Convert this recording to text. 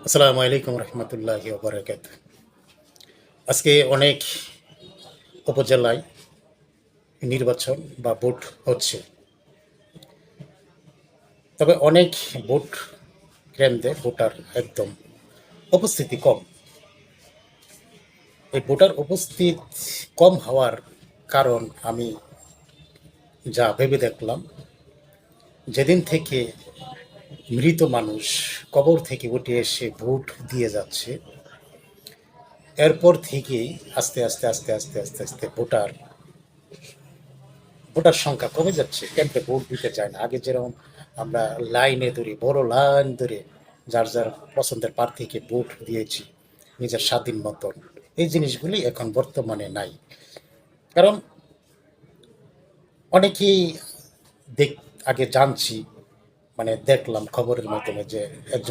আসসালামু আলাইকুম রহমতুল্লাহি ওবরাকাত। আজকে অনেক উপজেলায় নির্বাচন বা ভোট হচ্ছে। তবে অনেক ভোট কেন্দ্রে ভোটার একদম উপস্থিতি কম। এই ভোটার উপস্থিত কম হওয়ার কারণ আমি যা ভেবে দেখলাম, যেদিন থেকে মৃত মানুষ কবর থেকে উঠে এসে ভোট দিয়ে যাচ্ছে, এরপর থেকেই আস্তে আস্তে আস্তে আস্তে আস্তে আস্তে ভোটার সংখ্যা কমে যাচ্ছে। কেন্দ্রে ভোট দিতে চায় না। আগে যেরকম আমরা লাইনে ধরে বড় লাইন ধরে যার যার পছন্দের প্রার্থীকে ভোট দিয়েছি নিজের স্বাধীন মতন, এই জিনিসগুলি এখন বর্তমানে নাই। কারণ অনেকেই দেখ আগে জানছি, মানে দেখলাম খবরের মাধ্যমে যে একজন